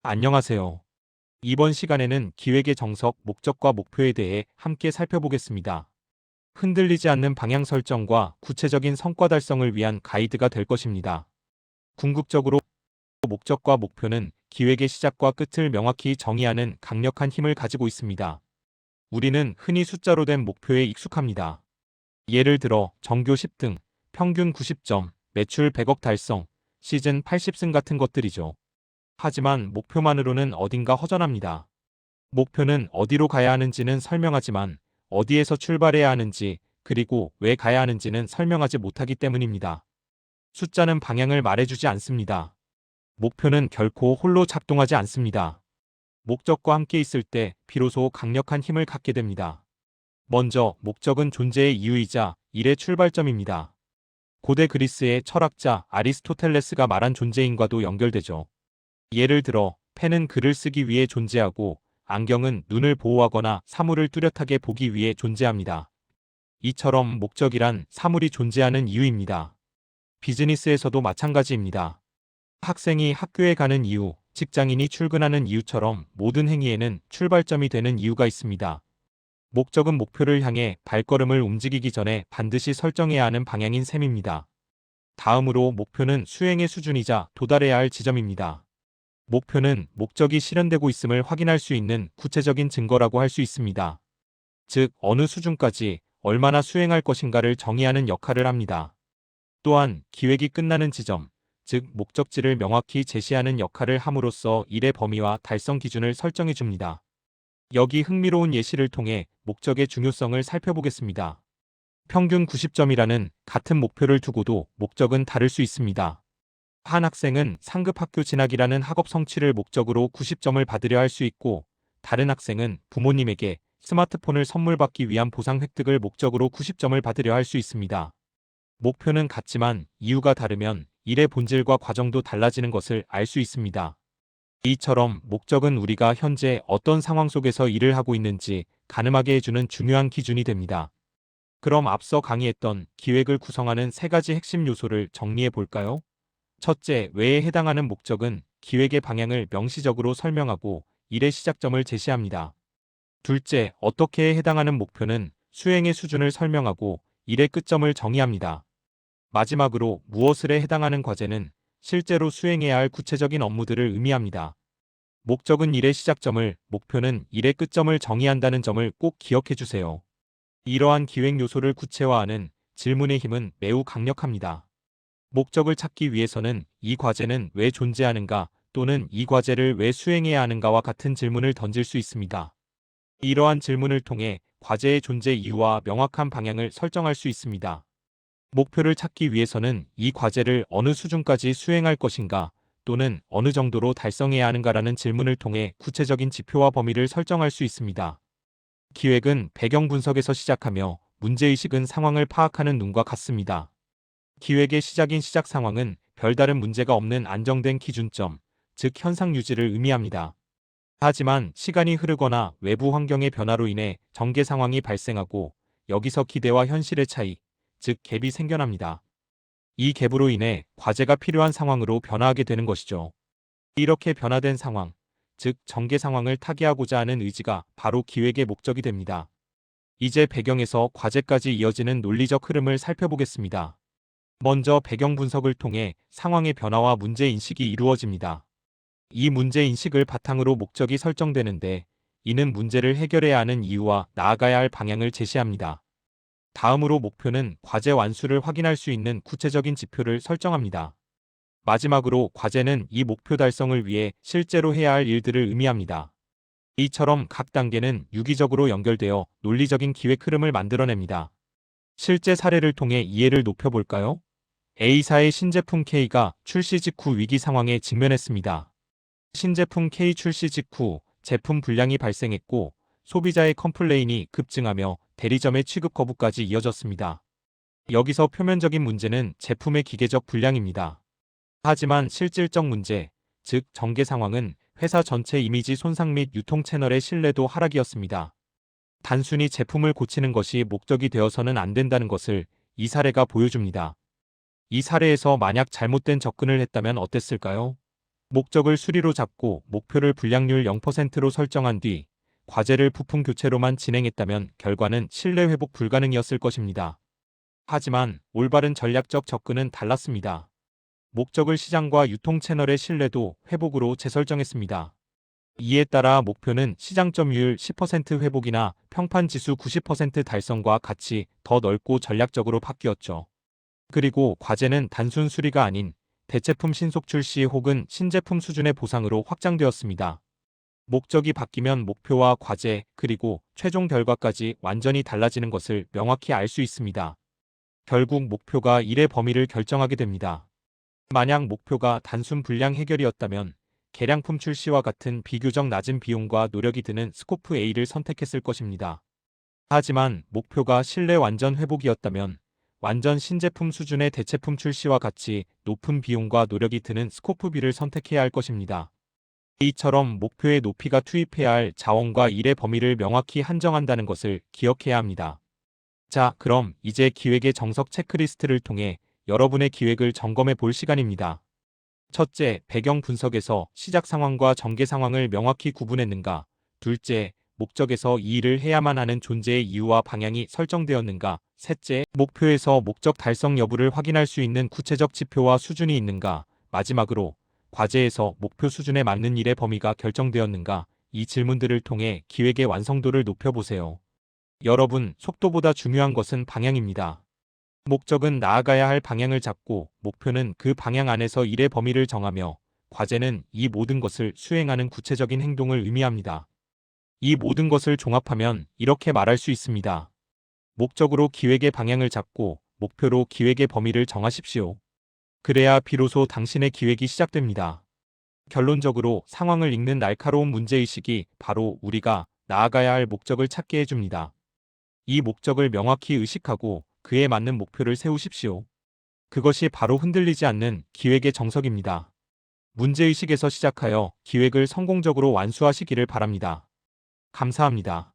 안녕하세요. 이번 시간에는 기획의 정석, 목적과 목표에 대해 함께 살펴보겠습니다. 흔들리지 않는 방향 설정과 구체적인 성과 달성을 위한 가이드가 될 것입니다. 궁극적으로 목적과 목표는 기획의 시작과 끝을 명확히 정의하는 강력한 힘을 가지고 있습니다. 우리는 흔히 숫자로 된 목표에 익숙합니다. 예를 들어 전교 10등, 평균 90점, 매출 100억 달성, 시즌 80승 같은 것들이죠. 하지만 목표만으로는 어딘가 허전합니다. 목표는 어디로 가야 하는지는 설명하지만 어디에서 출발해야 하는지 그리고 왜 가야 하는지는 설명하지 못하기 때문입니다. 숫자는 방향을 말해주지 않습니다. 목표는 결코 홀로 작동하지 않습니다. 목적과 함께 있을 때 비로소 강력한 힘을 갖게 됩니다. 먼저 목적은 존재의 이유이자 일의 출발점입니다. 고대 그리스의 철학자 아리스토텔레스가 말한 존재인과도 연결되죠. 예를 들어 펜은 글을 쓰기 위해 존재하고 안경은 눈을 보호하거나 사물을 뚜렷하게 보기 위해 존재합니다. 이처럼 목적이란 사물이 존재하는 이유입니다. 비즈니스에서도 마찬가지입니다. 학생이 학교에 가는 이유, 직장인이 출근하는 이유처럼 모든 행위에는 출발점이 되는 이유가 있습니다. 목적은 목표를 향해 발걸음을 움직이기 전에 반드시 설정해야 하는 방향인 셈입니다. 다음으로 목표는 수행의 수준이자 도달해야 할 지점입니다. 목표는 목적이 실현되고 있음을 확인할 수 있는 구체적인 증거라고 할 수 있습니다. 즉, 어느 수준까지 얼마나 수행할 것인가를 정의하는 역할을 합니다. 또한 기획이 끝나는 지점, 즉 목적지를 명확히 제시하는 역할을 함으로써 일의 범위와 달성 기준을 설정해 줍니다. 여기 흥미로운 예시를 통해 목적의 중요성을 살펴보겠습니다. 평균 90점이라는 같은 목표를 두고도 목적은 다를 수 있습니다. 한 학생은 상급 학교 진학이라는 학업 성취를 목적으로 90점을 받으려 할 수 있고, 다른 학생은 부모님에게 스마트폰을 선물 받기 위한 보상 획득을 목적으로 90점을 받으려 할 수 있습니다. 목표는 같지만 이유가 다르면 일의 본질과 과정도 달라지는 것을 알 수 있습니다. 이처럼 목적은 우리가 현재 어떤 상황 속에서 일을 하고 있는지 가늠하게 해주는 중요한 기준이 됩니다. 그럼 앞서 강의했던 기획을 구성하는 세 가지 핵심 요소를 정리해 볼까요? 첫째, 왜에 해당하는 목적은 기획의 방향을 명시적으로 설명하고 일의 시작점을 제시합니다. 둘째, 어떻게에 해당하는 목표는 수행의 수준을 설명하고 일의 끝점을 정의합니다. 마지막으로 무엇을에 해당하는 과제는 실제로 수행해야 할 구체적인 업무들을 의미합니다. 목적은 일의 시작점을, 목표는 일의 끝점을 정의한다는 점을 꼭 기억해 주세요. 이러한 기획 요소를 구체화하는 질문의 힘은 매우 강력합니다. 목적을 찾기 위해서는 이 과제는 왜 존재하는가 또는 이 과제를 왜 수행해야 하는가와 같은 질문을 던질 수 있습니다. 이러한 질문을 통해 과제의 존재 이유와 명확한 방향을 설정할 수 있습니다. 목표를 찾기 위해서는 이 과제를 어느 수준까지 수행할 것인가 또는 어느 정도로 달성해야 하는가라는 질문을 통해 구체적인 지표와 범위를 설정할 수 있습니다. 기획은 배경 분석에서 시작하며 문제의식은 상황을 파악하는 눈과 같습니다. 기획의 시작인 시작 상황은 별다른 문제가 없는 안정된 기준점, 즉 현상 유지를 의미합니다. 하지만 시간이 흐르거나 외부 환경의 변화로 인해 전개 상황이 발생하고 여기서 기대와 현실의 차이, 즉 갭이 생겨납니다. 이 갭으로 인해 과제가 필요한 상황으로 변화하게 되는 것이죠. 이렇게 변화된 상황, 즉 전개 상황을 타개하고자 하는 의지가 바로 기획의 목적이 됩니다. 이제 배경에서 과제까지 이어지는 논리적 흐름을 살펴보겠습니다. 먼저 배경 분석을 통해 상황의 변화와 문제 인식이 이루어집니다. 이 문제 인식을 바탕으로 목적이 설정되는데, 이는 문제를 해결해야 하는 이유와 나아가야 할 방향을 제시합니다. 다음으로 목표는 과제 완수를 확인할 수 있는 구체적인 지표를 설정합니다. 마지막으로 과제는 이 목표 달성을 위해 실제로 해야 할 일들을 의미합니다. 이처럼 각 단계는 유기적으로 연결되어 논리적인 기획 흐름을 만들어냅니다. 실제 사례를 통해 이해를 높여볼까요? A사의 신제품 K가 출시 직후 위기 상황에 직면했습니다. 신제품 K 출시 직후 제품 불량이 발생했고 소비자의 컴플레인이 급증하며 대리점의 취급 거부까지 이어졌습니다. 여기서 표면적인 문제는 제품의 기계적 불량입니다. 하지만 실질적 문제, 즉 전개 상황은 회사 전체 이미지 손상 및 유통 채널의 신뢰도 하락이었습니다. 단순히 제품을 고치는 것이 목적이 되어서는 안 된다는 것을 이 사례가 보여줍니다. 이 사례에서 만약 잘못된 접근을 했다면 어땠을까요? 목적을 수리로 잡고 목표를 불량률 0%로 설정한 뒤 과제를 부품 교체로만 진행했다면 결과는 신뢰 회복 불가능이었을 것입니다. 하지만 올바른 전략적 접근은 달랐습니다. 목적을 시장과 유통 채널의 신뢰도 회복으로 재설정했습니다. 이에 따라 목표는 시장 점유율 10% 회복이나 평판 지수 90% 달성과 같이 더 넓고 전략적으로 바뀌었죠. 그리고 과제는 단순 수리가 아닌 대체품 신속 출시 혹은 신제품 수준의 보상으로 확장되었습니다. 목적이 바뀌면 목표와 과제, 그리고 최종 결과까지 완전히 달라지는 것을 명확히 알 수 있습니다. 결국 목표가 일의 범위를 결정하게 됩니다. 만약 목표가 단순 불량 해결이었다면 개량품 출시와 같은 비교적 낮은 비용과 노력이 드는 스코프 A를 선택했을 것입니다. 하지만 목표가 신뢰 완전 회복이었다면 완전 신제품 수준의 대체품 출시와 같이 높은 비용과 노력이 드는 스코프 B를 선택해야 할 것입니다. 이처럼 목표의 높이가 투입해야 할 자원과 일의 범위를 명확히 한정한다는 것을 기억해야 합니다. 자, 그럼 이제 기획의 정석 체크리스트를 통해 여러분의 기획을 점검해 볼 시간입니다. 첫째, 배경 분석에서 시작 상황과 전개 상황을 명확히 구분했는가? 둘째, 목적에서 이 일을 해야만 하는 존재의 이유와 방향이 설정되었는가? 셋째, 목표에서 목적 달성 여부를 확인할 수 있는 구체적 지표와 수준이 있는가? 마지막으로, 과제에서 목표 수준에 맞는 일의 범위가 결정되었는가? 이 질문들을 통해 기획의 완성도를 높여보세요. 여러분, 속도보다 중요한 것은 방향입니다. 목적은 나아가야 할 방향을 잡고 목표는 그 방향 안에서 일의 범위를 정하며 과제는 이 모든 것을 수행하는 구체적인 행동을 의미합니다. 이 모든 것을 종합하면 이렇게 말할 수 있습니다. 목적으로 기획의 방향을 잡고 목표로 기획의 범위를 정하십시오. 그래야 비로소 당신의 기획이 시작됩니다. 결론적으로 상황을 읽는 날카로운 문제의식이 바로 우리가 나아가야 할 목적을 찾게 해줍니다. 이 목적을 명확히 의식하고 그에 맞는 목표를 세우십시오. 그것이 바로 흔들리지 않는 기획의 정석입니다. 문제의식에서 시작하여 기획을 성공적으로 완수하시기를 바랍니다. 감사합니다.